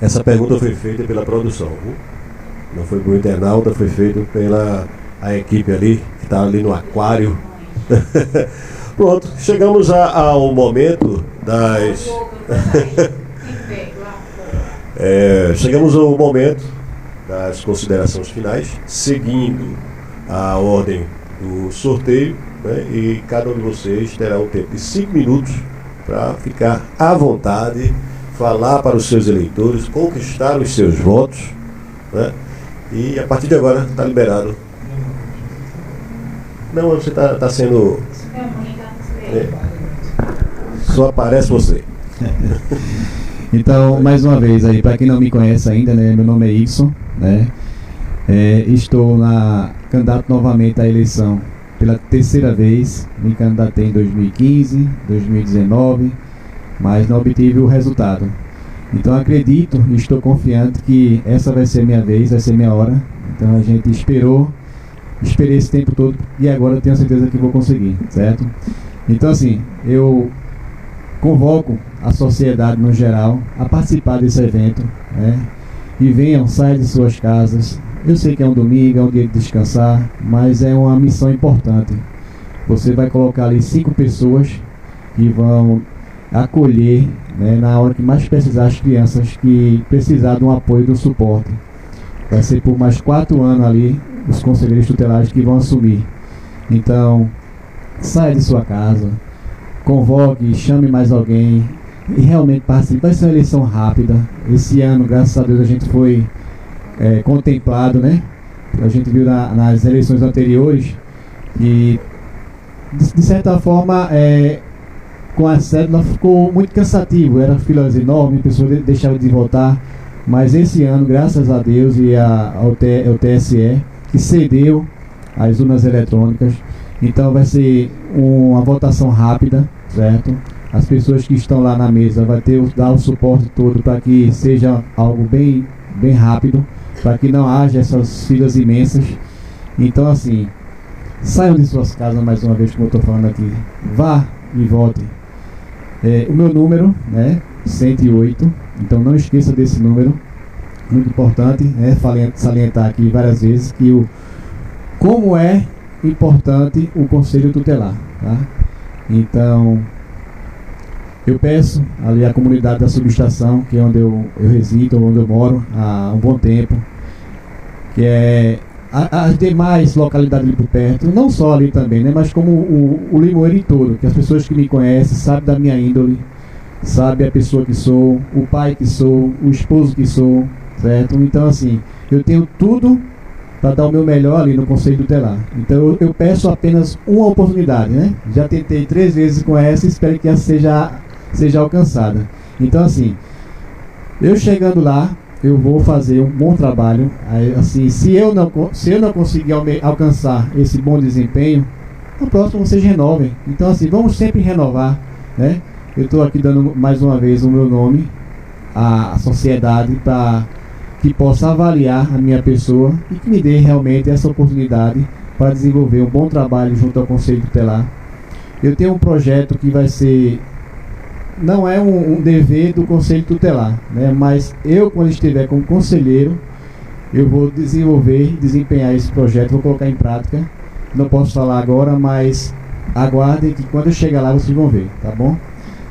Essa pergunta foi feita pela produção, viu? Não foi por internauta, foi feito pela a equipe ali, que está ali no aquário. Pronto, chegamos ao momento das... chegamos ao momento das considerações finais, seguindo a ordem do sorteio, né? E cada um de vocês terá um tempo de 5 minutos para ficar à vontade, falar para os seus eleitores, conquistar os seus votos, né? E a partir de agora está liberado. Não, você está sendo... Só aparece você. Então, mais uma vez aí, para quem não me conhece ainda, né, meu nome é Ixon, né? Estou candidato novamente à eleição pela terceira vez. Me candidatei em 2015, 2019, mas não obtive o resultado. Então acredito e estou confiante que essa vai ser minha vez, vai ser minha hora. Então a gente esperei esse tempo todo e agora tenho certeza que vou conseguir, certo? Então assim, eu convoco a sociedade no geral a participar desse evento, né? E venham, saiam de suas casas. Eu sei que é um domingo, é um dia de descansar, mas é uma missão importante. Você vai colocar ali 5 pessoas que vão acolher, né, na hora que mais precisar, as crianças que precisar de um apoio, de um suporte. Vai ser por mais 4 anos ali os conselheiros tutelares que vão assumir. Então, saia de sua casa, convoque, chame mais alguém e realmente participe. Vai ser uma eleição rápida. Esse ano, graças a Deus, a gente foi contemplado, né? A gente viu nas eleições anteriores e, de certa forma, com a cédula ficou muito cansativo, eram filas enormes, pessoas deixavam de votar, mas esse ano, graças a Deus e ao TSE, que cedeu as urnas eletrônicas, então vai ser uma votação rápida, certo? As pessoas que estão lá na mesa vão dar o suporte todo para que seja algo bem rápido, para que não haja essas filas imensas. Então assim, saiam de suas casas mais uma vez, como eu estou falando aqui, vá e vote. O meu número, né, 108, então não esqueça desse número, muito importante, né, salientar aqui várias vezes que como é importante o Conselho Tutelar, tá? Então, eu peço ali à comunidade da subestação, que é onde eu resido, onde eu moro há um bom tempo, que é as demais localidades ali por perto, não só ali também, né, mas como o Limoeiro todo, que as pessoas que me conhecem sabem da minha índole, sabem a pessoa que sou, o pai que sou, o esposo que sou, certo? Então assim, eu tenho tudo para dar o meu melhor ali no Conselho Tutelar. Então eu peço apenas uma oportunidade, né? Já tentei 3 vezes com essa e espero que essa seja alcançada. Então assim, eu chegando lá, eu vou fazer um bom trabalho. Assim, se eu não conseguir alcançar esse bom desempenho, na próxima vocês renovem. Então assim, vamos sempre renovar, né? Eu estou aqui dando mais uma vez o meu nome à sociedade para que possa avaliar a minha pessoa e que me dê realmente essa oportunidade para desenvolver um bom trabalho junto ao Conselho Tutelar. Eu tenho um projeto que vai ser... Não é um dever do Conselho Tutelar, né? Mas eu, quando estiver como conselheiro, eu vou desenvolver e desempenhar esse projeto, vou colocar em prática. Não posso falar agora, mas aguardem que quando eu chegar lá vocês vão ver, tá bom?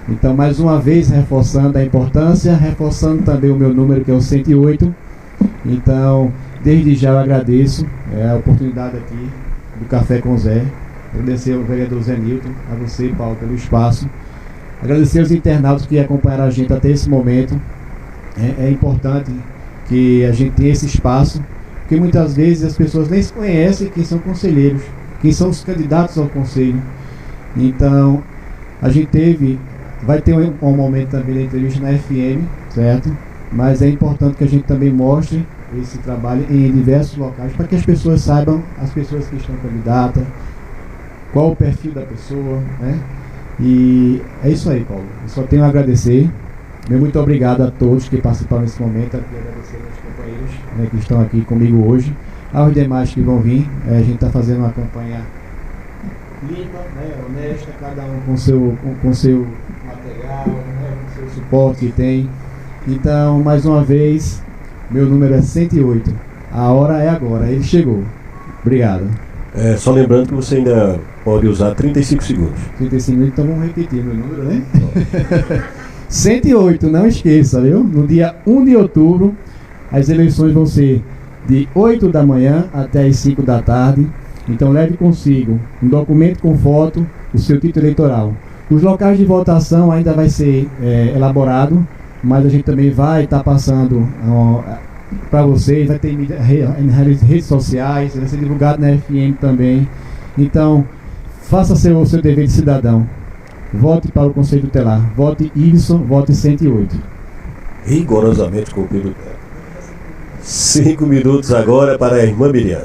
Então, mais uma vez, reforçando a importância, reforçando também o meu número, que é o 108. Então, desde já eu agradeço a oportunidade aqui do Café com Zé. Agradecer ao vereador Zé Nilton, a você, Paulo, pelo espaço. Agradecer aos internautas que acompanharam a gente até esse momento. É importante que a gente tenha esse espaço, porque muitas vezes as pessoas nem se conhecem quem são conselheiros, quem são os candidatos ao conselho. Então, a gente vai ter um momento também da entrevista na FM, certo? Mas é importante que a gente também mostre esse trabalho em diversos locais, para que as pessoas saibam, as pessoas que estão candidatas, qual o perfil da pessoa, né? E é isso aí, Paulo. Eu só tenho a agradecer. Meu muito obrigado a todos que participaram nesse momento. Aqui agradecer aos companheiros, né, que estão aqui comigo hoje, aos demais que vão vir. A gente está fazendo uma campanha limpa, né, honesta, cada um com seu material, né, com seu suporte que tem. Então, mais uma vez, meu número é 108. A hora é agora, ele chegou. Obrigado. Só lembrando que você ainda pode usar 35 segundos. 35 minutos, então vamos repetir meu número, né? 108, não esqueça, viu? No dia 1 de outubro, as eleições vão ser de 8 da manhã até as 5 da tarde. Então leve consigo um documento com foto, o seu título eleitoral. Os locais de votação ainda vai ser elaborado, mas a gente também vai estar passando para vocês, vai ter redes sociais, vai ser divulgado na FM também. Então, faça seu dever de cidadão. Vote para o Conselho Tutelar. Vote Iveson, vote 108. Rigorosamente cumprido o tempo. 5 minutos agora para a irmã Miriam.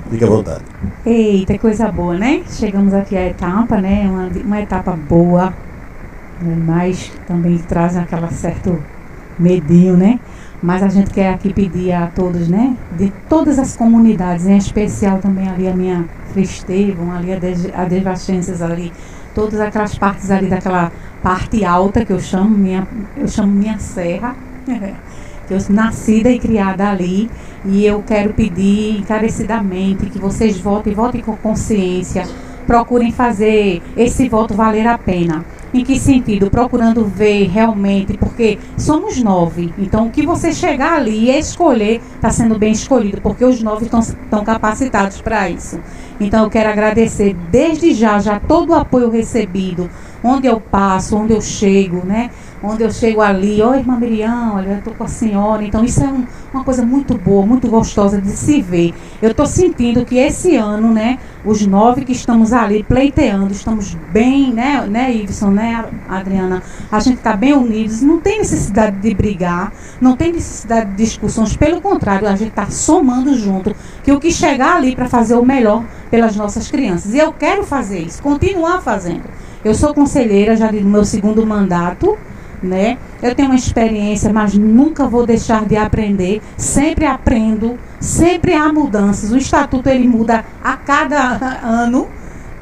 Fique à vontade. Eita, coisa boa, né? Chegamos aqui à etapa, né? Uma etapa boa, né? Mas também traz aquela certo medinho, né? Mas a gente quer aqui pedir a todos, né? De todas as comunidades, em especial também ali a minha Frestevão, ali a Devascenses ali, todas aquelas partes ali daquela parte alta que eu chamo minha serra, que eu nascida e criada ali, e eu quero pedir encarecidamente que vocês votem com consciência, procurem fazer esse voto valer a pena. Em que sentido? Procurando ver realmente, porque somos 9, então o que você chegar ali e escolher está sendo bem escolhido, porque os 9 estão capacitados para isso. Então eu quero agradecer desde já todo o apoio recebido, onde eu passo, onde eu chego, né? Onde eu chego ali, oi irmã Miriam, olha, eu estou com a senhora. Então isso é uma coisa muito boa, muito gostosa de se ver. Eu estou sentindo que esse ano, né, os 9 que estamos ali pleiteando, estamos bem, né Iveson, né Adriana, a gente está bem unidos, não tem necessidade de brigar, não tem necessidade de discussões, pelo contrário, a gente está somando junto, que o que chegar ali para fazer o melhor pelas nossas crianças. E eu quero fazer isso, continuar fazendo. Eu sou conselheira já no meu 2º mandato, né? Eu tenho uma experiência, mas nunca vou deixar de aprender. Sempre aprendo, sempre há mudanças. O estatuto ele muda a cada ano.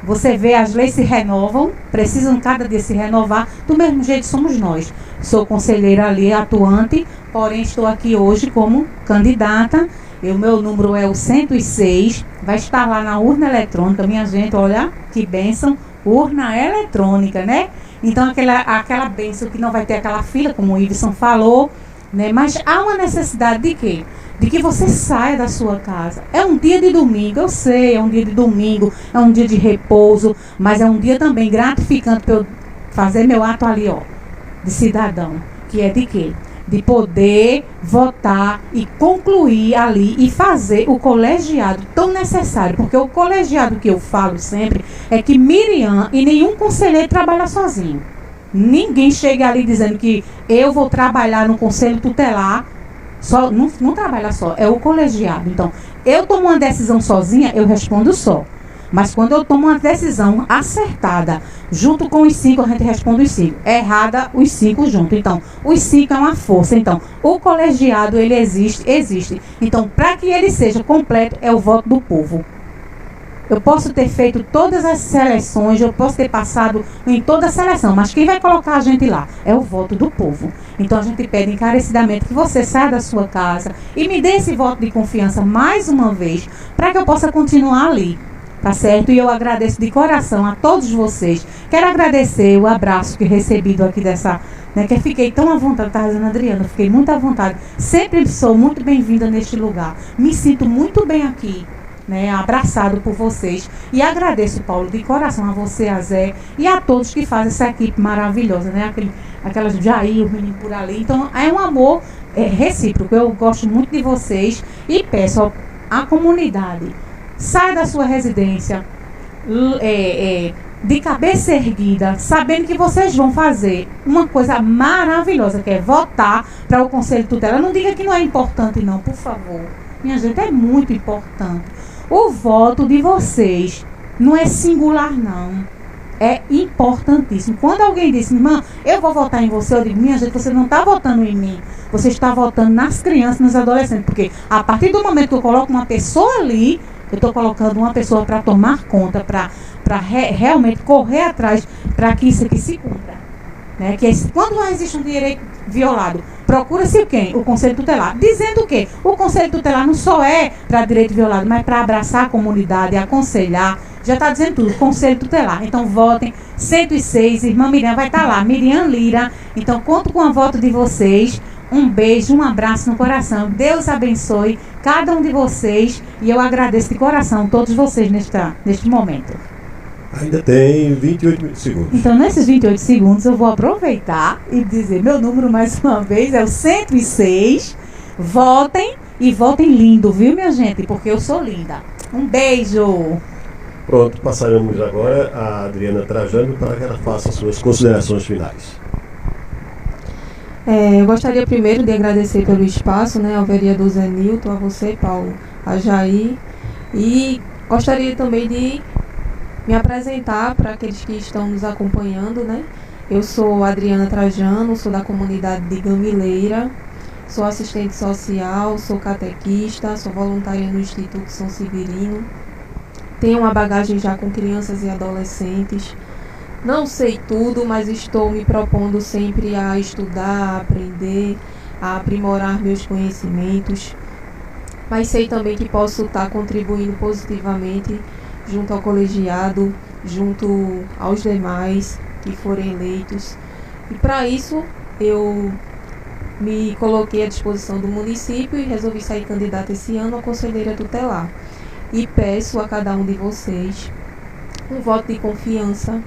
Você vê, as leis se renovam, precisam cada dia se renovar. Do mesmo jeito somos nós. Sou conselheira ali, atuante, porém estou aqui hoje como candidata. O meu número é o 106, vai estar lá na urna eletrônica. Minha gente, olha que bênção, urna eletrônica, né? Então aquela bênção que não vai ter aquela fila, como o Iveson falou, né? Mas há uma necessidade de quê? De que você saia da sua casa. É um dia de domingo, eu sei, é um dia de domingo, é um dia de repouso, mas é um dia também gratificante para eu fazer meu ato ali, ó, de cidadão, que é de quê? De poder votar e concluir ali e fazer o colegiado tão necessário, porque o colegiado que eu falo sempre é que Miriam e nenhum conselheiro trabalha sozinho. Ninguém chega ali dizendo que eu vou trabalhar no conselho tutelar, só, não trabalha só, é o colegiado. Então, eu tomo uma decisão sozinha, eu respondo só. Mas quando eu tomo uma decisão acertada, junto com os 5, a gente responde os 5. Errada, os 5 juntos. Então, os 5 é uma força. Então, o colegiado, ele existe. Então, para que ele seja completo, é o voto do povo. Eu posso ter feito todas as seleções, eu posso ter passado em toda a seleção, mas quem vai colocar a gente lá é o voto do povo. Então, a gente pede encarecidamente que você saia da sua casa e me dê esse voto de confiança mais uma vez, para que eu possa continuar ali. Tá certo? E eu agradeço de coração a todos vocês. Quero agradecer o abraço que recebido aqui dessa, né, que eu fiquei tão à vontade, estava dizendo, Adriana, fiquei muito à vontade. Sempre sou muito bem-vinda neste lugar. Me sinto muito bem aqui, né, abraçado por vocês. E agradeço, Paulo, de coração a você, a Zé, e a todos que fazem essa equipe maravilhosa, né? Aquelas Jair, os meninos por ali. Então, é um amor recíproco. Eu gosto muito de vocês e peço à comunidade, saia da sua residência de cabeça erguida, sabendo que vocês vão fazer uma coisa maravilhosa, que é votar para o Conselho Tutelar. Não diga que não é importante não, por favor. Minha gente, é muito importante. O voto de vocês não é singular não, é importantíssimo. Quando alguém diz, irmã, eu vou votar em você, eu digo, minha gente, você não está votando em mim, você está votando nas crianças, nos adolescentes, porque a partir do momento que eu coloco uma pessoa ali, eu estou colocando uma pessoa para tomar conta, para para realmente correr atrás para que isso aqui se cumpra. Né? Que quando existe um direito violado, procura-se o quê? O Conselho Tutelar. Dizendo o quê? O Conselho Tutelar não só é para direito violado, mas para abraçar a comunidade, aconselhar. Já está dizendo tudo, Conselho Tutelar. Então votem, 106, irmã Miriam vai estar lá, Miriam Lira. Então conto com a voto de vocês. Um beijo, um abraço no coração. Deus abençoe cada um de vocês. E eu agradeço de coração todos vocês neste momento. Ainda tem 28 segundos. Então, nesses 28 segundos, eu vou aproveitar e dizer meu número mais uma vez, é o 106. Votem e votem lindo, viu, minha gente? Porque eu sou linda. Um beijo! Pronto, passaremos agora a Adriana Trajano para que ela faça as suas considerações finais. Eu gostaria primeiro de agradecer pelo espaço, né, ao vereador Zé Nilton, a você, Paulo, a Jair, e gostaria também de me apresentar para aqueles que estão nos acompanhando, né? Eu sou Adriana Trajano, sou da comunidade de Gamileira, sou assistente social, sou catequista, sou voluntária no Instituto São Severino, tenho uma bagagem já com crianças e adolescentes. Não sei tudo, mas estou me propondo sempre a estudar, a aprender, a aprimorar meus conhecimentos. Mas sei também que posso estar contribuindo positivamente junto ao colegiado, junto aos demais que forem eleitos. E para isso eu me coloquei à disposição do município e resolvi sair candidata esse ano a conselheira tutelar. E peço a cada um de vocês um voto de confiança,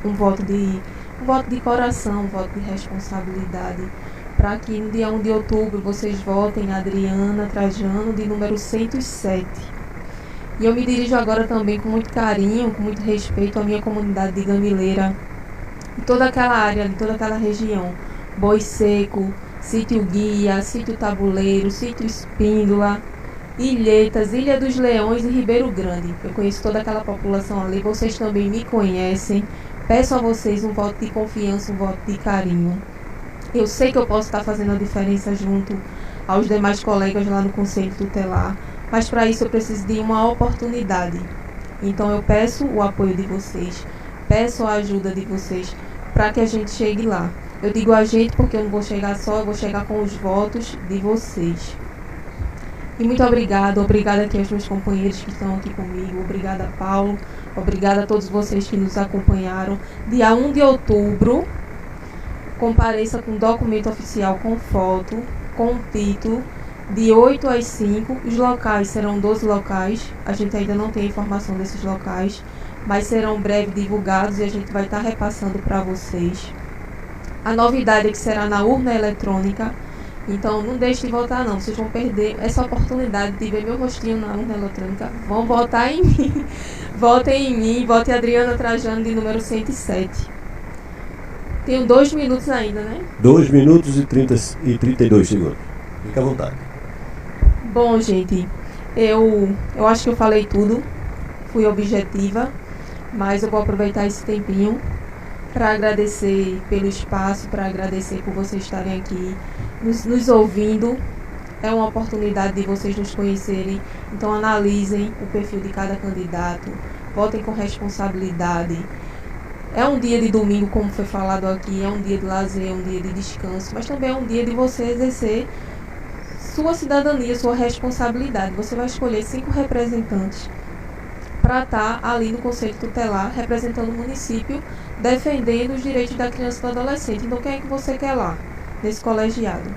um voto de coração, um voto de responsabilidade, para que no dia 1 de outubro vocês votem Adriana Trajano, de número 107. E eu me dirijo agora também com muito carinho, com muito respeito à minha comunidade de Gamileira, de toda aquela área, de toda aquela região, Boi Seco, Sítio Guia, Sítio Tabuleiro, Sítio Espíndola, Ilhetas, Ilha dos Leões e Ribeiro Grande. Eu conheço toda aquela população ali, vocês também me conhecem. Peço a vocês um voto de confiança, um voto de carinho. Eu sei que eu posso estar fazendo a diferença junto aos demais colegas lá no Conselho Tutelar, mas para isso eu preciso de uma oportunidade. Então eu peço o apoio de vocês, peço a ajuda de vocês para que a gente chegue lá. Eu digo a gente porque eu não vou chegar só, eu vou chegar com os votos de vocês. E muito obrigada aqui aos meus companheiros que estão aqui comigo, obrigada Paulo, obrigada a todos vocês que nos acompanharam. Dia 1 de outubro, compareça com documento oficial com foto, com título, de 8 às 5, os locais serão 12 locais, a gente ainda não tem informação desses locais, mas serão breve divulgados e a gente vai estar repassando para vocês. A novidade é que será na urna eletrônica. Então não deixe de votar não, vocês vão perder essa oportunidade de ver meu rostinho na urna eletrônica. Vão votar em mim, votem em mim, votem Adriana Trajano de número 107. Tenho 2 minutos ainda, né? 2 minutos e 32 segundos. Fica à vontade. Bom, gente, eu acho que eu falei tudo, fui objetiva, mas eu vou aproveitar esse tempinho para agradecer pelo espaço, para agradecer por vocês estarem aqui nos ouvindo. É uma oportunidade de vocês nos conhecerem. Então analisem o perfil de cada candidato, votem com responsabilidade. É um dia de domingo, como foi falado aqui, é um dia de lazer, é um dia de descanso, mas também é um dia de você exercer sua cidadania, sua responsabilidade. Você vai escolher 5 representantes para estar ali no Conselho Tutelar, representando o município, defendendo os direitos da criança e do adolescente. Então, quem é que você quer lá, nesse colegiado?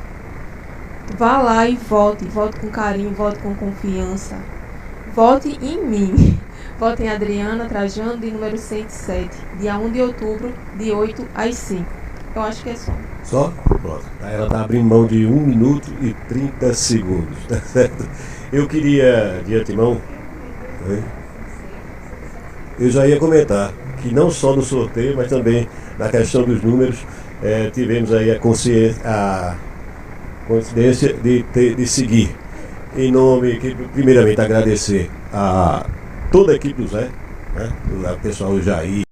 Vá lá e vote com carinho, vote com confiança. Vote em mim. Vote em Adriana Trajano, de número 107, dia 1 de outubro, de 8 às 5. Eu acho que é só. Só? Pronto. Ela está abrindo mão de 1 minuto e 30 segundos, tá certo? Eu queria, de antemão, eu já ia comentar que não só no sorteio, mas também na questão dos números, tivemos aí a coincidência de seguir. Em nome, primeiramente agradecer a toda a equipe do Zé, né, o pessoal do Jair,